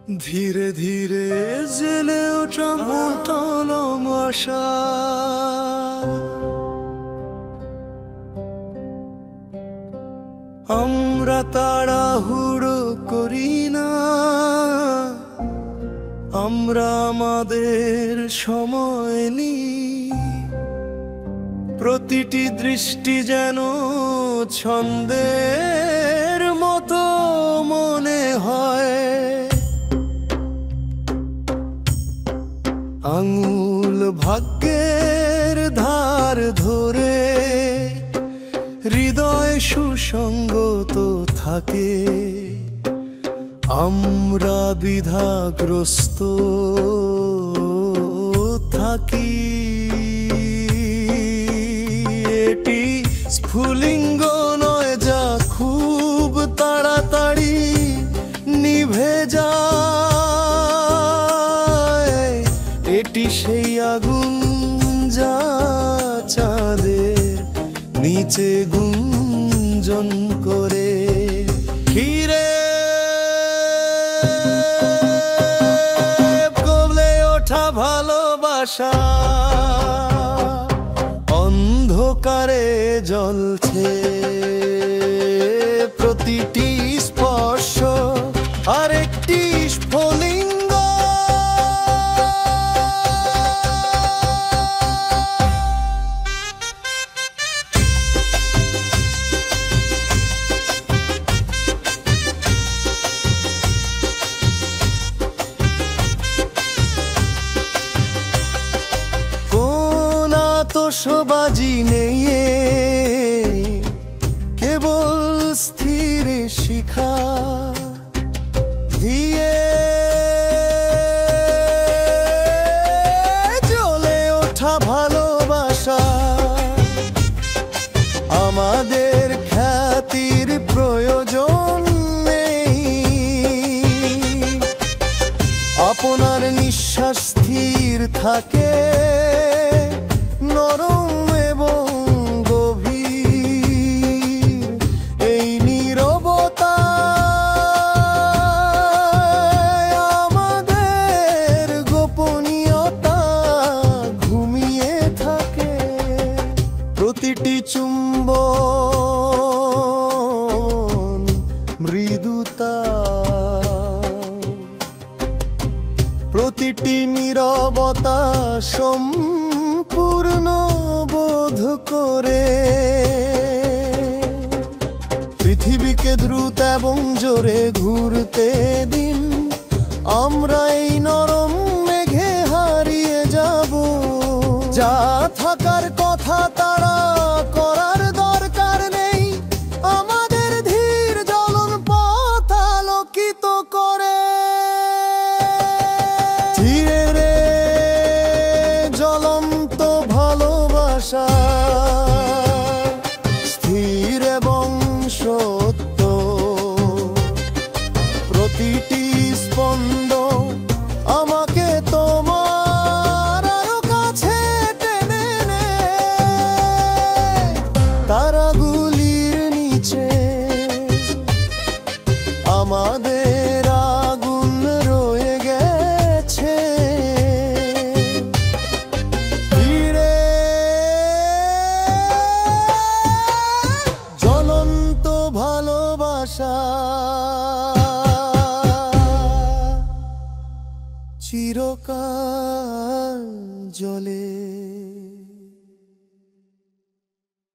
ধীরে ধীরে জেলে ওঠা মোটল মশা, আমরা তাড়াহুড়ো করি না, আমরা আমাদের সময় নিই। প্রতিটি দৃষ্টি যেন ছন্দের মতো মনে হয়। আঙুল ভাগ্যের ধার ধরে হৃদয় সুসঙ্গত থাকে। আমরা দ্বিধাগ্রস্ত থাকি। এটি স্ফুলিঙ্গ নয় যা খুব তাড়াতাড়ি নিভে যায়। এটি সেই আগুন যা চাঁদের নিচে গুঞ্জন করে। ঘিরে গলে ওঠা ভালোবাসা অন্ধকারে জ্বলছে। প্রতিটি স্পর্শ আরেকটি স্ফুলিঙ্গ। আতশবাজি নেই, কেবল স্থির শিখা দিয়ে জ্বলে ওঠা ভালোবাসা। আমাদের খ্যাতির প্রয়োজন নেই, আপনার নিঃশ্বাস স্থির থাকে নরম এবং গভীর। এই নীরবতা আমাদের গোপনীয়তা ঘুমিয়ে থাকে। প্রতিটি চুম্বন মৃদুতা, প্রতিটি নীরবতা সম্পূর্ণ বোধ করে। পৃথিবীকে দ্রুত এবং জোরে ঘুরতে দিন, আমরা এই নরম মেঘে হারিয়ে যাব। যা থাকার কথা তারা করার দরকার নেই। আমাদের ধীর জ্বলন পথ আলোকিত করে। ধীরে জ্বলন্ত ভালোবাসা স্থির এবং সত্য। প্রতিটি স্পন্দ আমাকে তোমার আরো কাছে টেনে নেয়। তারাগুলির নিচে আমাদের আগুন রয়ে গেছে। জ্বলন্ত ভালোবাসা চিরকাল জ্বলে।